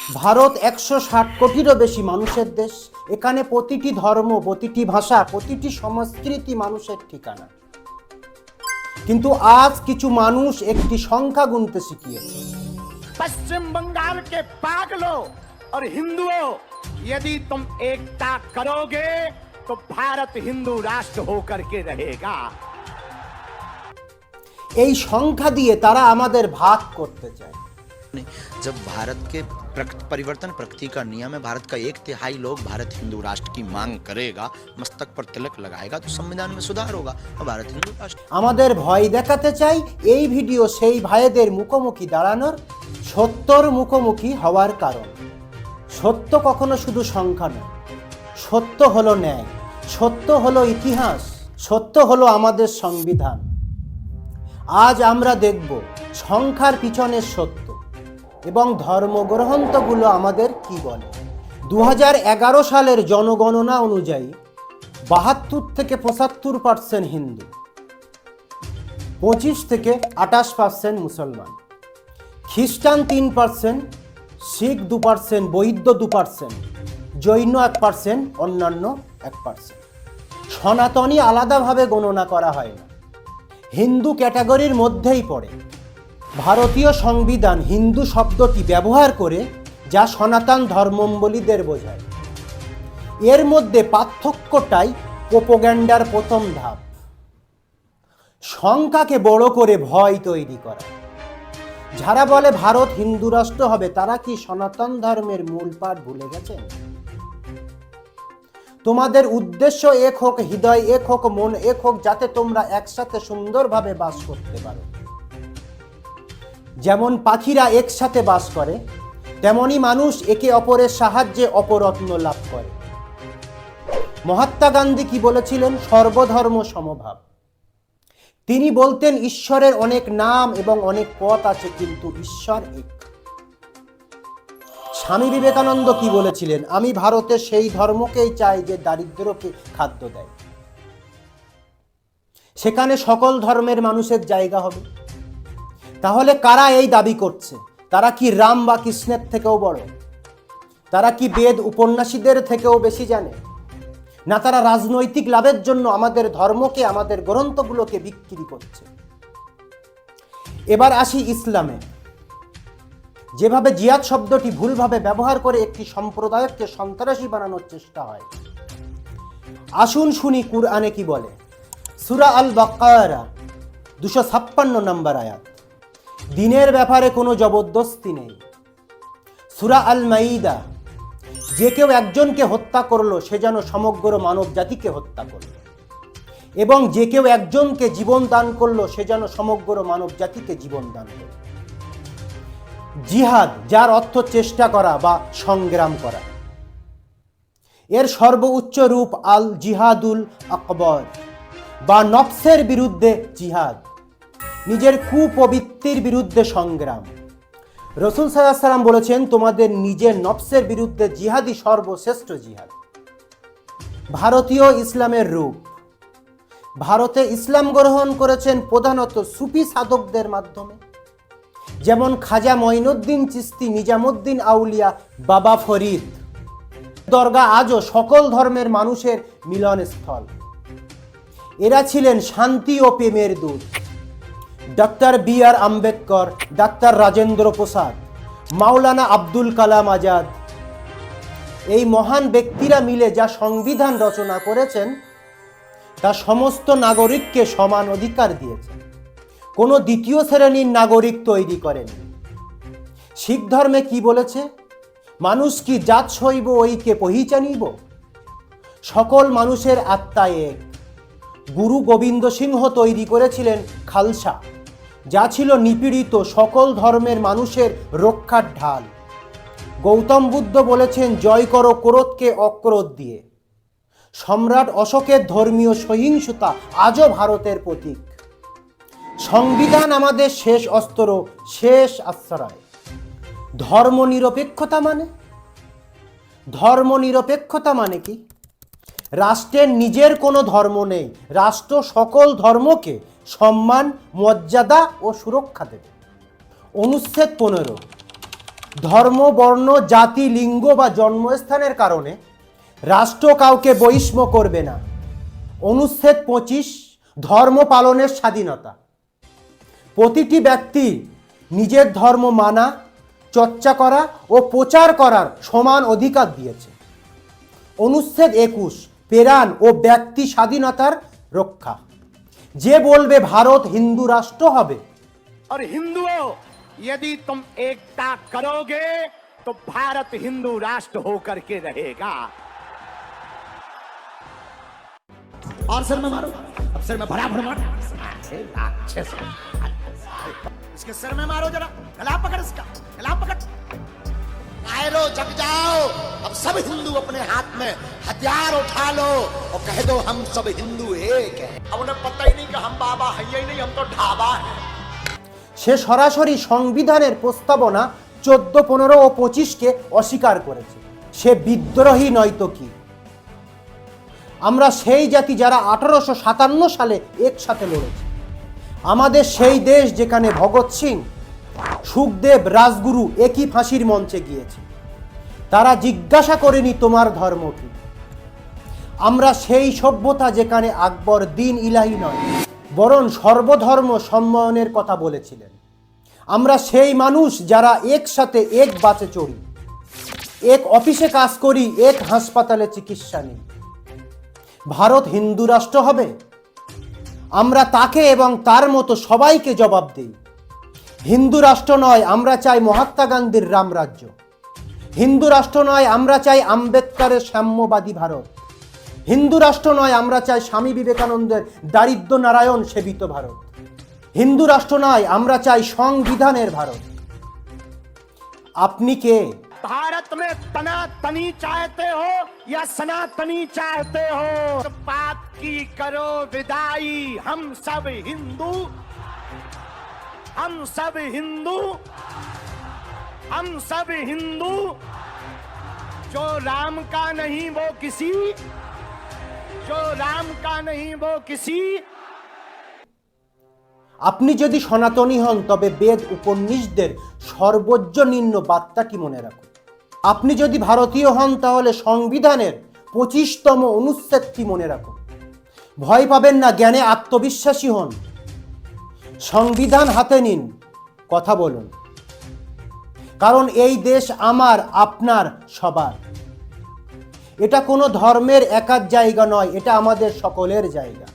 ভারত ১৬০ কোটিরও বেশি মানুষের দেশ। এখানে প্রতিটি ধর্ম, প্রতিটি ভাষা, প্রতিটি সংস্কৃতি মানুষের ঠিকানা। কিন্তু আজ কিছু মানুষ একটি সংখ্যা গুনতে শিখিয়েছে। पश्चिम बंगाल के पागलों और हिंदुओं, यदि तुम एकता करोगे तो भारत हिंदू राष्ट्र होकर के रहेगा। এই সংখ্যা দিয়ে তারা আমাদের ভাগ করতে চায়। जब भारत के परिवर्तन प्रगति का नियम है, भारत का 1/3 लोग भारत हिंदू राष्ट्र की मांग करेगा, मस्तक पर तिलक लगाएगा तो संविधान में सुधार होगा और भारत हिंदू राष्ट्र। আমাদের ভয় দেখাতে চাই। এই ভিডিও সেই ভাইদের মুখোমুখি দাঁড়ানোর, সত্যর মুখোমুখি হওয়ার কারণ। সত্য কখনো শুধু সংখ্যা নয়, সত্য হলো ন্যায়, সত্য হলো ইতিহাস, সত্য হলো আমাদের সংবিধান। আজ আমরা দেখব সংখ্যার পিছনের সত্য এবং ধর্মগ্রন্থগুলো আমাদের কি বলে। ২০১১ সালের জনগণনা অনুযায়ী ৭২ থেকে ৭৫% হিন্দু, ২৫ থেকে ২৮% মুসলমান, খ্রিস্টান ৩%, শিখ 2%, বৌদ্ধ 2%, জৈন 1%, অন্যান্য 1%। সনাতনী আলাদাভাবে গণনা করা হয় না, হিন্দু ক্যাটাগরির মধ্যেই পড়ে। ভারতীয় সংবিধান হিন্দু শব্দটি ব্যবহার করে, যা সনাতন ধর্মাবলম্বীদের বোঝায়। এর মধ্যে পার্থক্যটাই প্রোপাগান্ডার প্রথম ধাপ। সংখ্যাকে বড় করে ভয় তৈরি করা। যারা বলে ভারত হিন্দু রাষ্ট্র হবে, তারা কি সনাতন ধর্মের মূল পাঠ ভুলে গেছেন? তোমাদের উদ্দেশ্য এক হোক, হৃদয় এক হোক, মন এক হোক, যাতে তোমরা একসাথে সুন্দরভাবে বাস করতে পারো। যেমন পাখিরা একসাথে বাস করে, তেমনি মানুষ একে অপরের সাহায্যে অপরত্ন লাভ করে। মহাত্মা গান্ধী কি বলেছিলেন? সর্বধর্ম সমভাব। তিনি বলতেন ঈশ্বরের অনেক নাম এবং অনেক পথ আছে, কিন্তু ঈশ্বর এক। স্বামী বিবেকানন্দ কি বলেছিলেন? আমি ভারতের সেই ধর্মকেই চাই যে দারিদ্রকে খাদ্য দেয়। সেখানে সকল ধর্মের মানুষের জায়গা হবে। তাহলে কারা এই দাবি করছে? তারা কি রাম বা কৃষ্ণের থেকেও বড়? তারা কি বেদ উপন্যাসীদের থেকেও বেশি জানে? না তারা রাজনৈতিক লাভের জন্য আমাদের ধর্মকে, আমাদের গ্রন্থগুলোকে বিক্রি করছে? এবার আসি ইসলামে। যেভাবে জিহাদ শব্দটি ভুলভাবে ব্যবহার করে একটি সম্প্রদায়কে সন্ত্রাসী বানানোর চেষ্টা হয়, আসুন শুনি কুরআনে কি বলে। সূরা আল বাকারা 256 নম্বর আয়াত। দিনের ব্যাপারে কোনো জবরদস্তি নেই। সূরা আল মাইদা, যে কেউ একজনকে হত্যা করলো, সে যেন সমগ্র মানব জাতিকে হত্যা করলো, এবং যে কেউ একজনকে জীবন দান করলো, সে যেন সমগ্র মানব জাতিকে জীবন দান করলো। জিহাদ, যার অর্থ চেষ্টা করা বা সংগ্রাম করা, এর সর্বোচ্চ রূপ আল জিহাদুল আকবর বা নফসের বিরুদ্ধে জিহাদ, নিজের কুপ্রবৃত্তির বিরুদ্ধে সংগ্রাম। রাসূল সাল্লাল্লাহু আলাইহি ওয়াসাল্লাম বলেছেন, তোমাদের নিজের নফসের বিরুদ্ধে জিহাদই সর্বশ্রেষ্ঠ জিহাদ। ভারতীয় ইসলামের রূপ। ভারতে ইসলাম গ্রহণ করেছেন প্রধানত সুফি সাধকদের মাধ্যমে, যেমন খাজা মঈনুদ্দিন চিশতি, নিজামুদ্দিন আউলিয়া, বাবা ফরিদ। দরগা আজও সকল ধর্মের মানুষের মিলনস্থল। এরা ছিলেন শান্তি ও প্রেমের দূত। Doctor B R. আম্বেদকর, ডাক্তার রাজেন্দ্র প্রসাদ, মাওলানা আব্দুল কালাম আজাদ, এই মহান ব্যক্তিরা মিলে যা সংবিধান রচনা করেছেন, তা সমস্ত নাগরিককে সমান অধিকার দিয়েছেন। কোনো দ্বিতীয় শ্রেণীর নাগরিক তৈরি করেন। শিখ ধর্মে কি বলেছে? মানুষ কি জাত সইব ওইকে পহিচানিব। সকল মানুষের আত্মা এক। গুরু গোবিন্দ সিংহ তৈরি করেছিলেন খালসা, যা ছিল নিপীড়িত সকল ধর্মের মানুষের রক্ষার ঢাল। গৌতম বুদ্ধ বলেছেন, জয় করো ক্রোধকে অক্রোধ দিয়ে। সম্রাট অশোকের ধর্মীয় সহিংসতা আজও ভারতের প্রতীক। সংবিধান আমাদের শেষ অস্ত্র, শেষ আশ্রয়। ধর্মনিরপেক্ষতা মানে কি? রাষ্ট্রের নিজের কোনো ধর্ম নেই, রাষ্ট্র সকল ধর্মকে সম্মান, মর্যাদা ও সুরক্ষা দেবে। অনুচ্ছেদ 15, ধর্ম, বর্ণ, জাতি, লিঙ্গ বা জন্মস্থানের কারণে রাষ্ট্র কাউকে বহিষ্ম করবে না। অনুচ্ছেদ 25 ধর্ম পালনের স্বাধীনতা। প্রতিটি ব্যক্তি নিজের ধর্ম মানা, চর্চা করা ও প্রচার করার সমান অধিকার দিয়েছে। অনুচ্ছেদ 21 প্রেরণ ও ব্যক্তি স্বাধীনতার রক্ষা। যে বলবে ভারত হিন্দু রাষ্ট্র হবে, और हिंदुओं, यदि तुम एकता करोगे तो भारत हिंदू राष्ट्र होकर के रहेगा। और सिर में मारो, अब सिर में भरा भर मारो, अच्छे से इसके सिर में मारो जरा, गला पकड़ इसका, गला पकड़। आयरो जग जाओ, अब सब हिंदू अपने हाथ में हथियार उठा लो और कह दो हम सब हिंदू एक हैं। अब उन्हें पता ही नहीं कि हम बाबा है ही नहीं, हम तो ढाबा हैं। সে সরাসরি সংবিধানের প্রস্তাবনা 14, 15 ও 25কে অস্বীকার করেছে। সে বিদ্রোহী নয়তো কি? আমরা সেই জাতি যারা 1857 সালে একসাথে লড়েছে। আমাদের সেই দেশ যেখানে ভগৎ সিং, সুখদেব, রাজগুরু একই ফাঁসির মঞ্চে গিয়েছে। তারা জিজ্ঞাসা করেনি তোমার ধর্ম কি। আমরা সেই সভ্যতা যেখানে আকবর দিন ইলাহি নয় বরং সর্বধর্ম সম্মানের কথা বলেছিলেন। আমরা সেই মানুষ যারা একসাথে এক বাসে চড়ি, এক অফিসে কাজ করি, এক হাসপাতালে চিকিৎসা নিই। ভারত হিন্দু রাষ্ট্র হবে? আমরা তাকে এবং তার মতো সবাইকে জবাব দিই। হিন্দু রাষ্ট্র নয়, আমরা চাই মহাত্মা গান্ধীর রামরাজ্য। হিন্দু রাষ্ট্র নয়, আমরা চাই আম্বেদকরের সাম্যবাদী ভারত। হিন্দু রাষ্ট্র নয়, আমরা চাই স্বামী বিবেকানন্দের দারিদ্র নারায়ণ সেবিত ভারত। হিন্দু রাষ্ট্র নয়, আমরা চাই সংবিধানের ভারত। আপনি কে? भारत में तनातनी चाहते हो या सनातनी चाहते हो? तो बात की करो विदाई, हम सब हिंदू, हम सब हिंदू, हम सब हिंदू। जो राम का नहीं वो किसी, जो राम का नहीं वो किसी। আপনি যদি সনাতনী হন তবে বেদ উপনিষদের সর্বজনীন বার্তা কি মনে রাখুন। আপনি যদি ভারতীয় হন তাহলে সংবিধানের 25তম অনুচ্ছেদটি মনে রাখুন। ভয় পাবেন না, জ্ঞানে আত্মবিশ্বাসী হন। সংবিধান হাতে নিন, কথা বলুন। কারণ এই দেশ আমার, আপনার, সবার। এটা কোনো ধর্মের একার জায়গা নয়, এটা আমাদের সকলের জায়গা।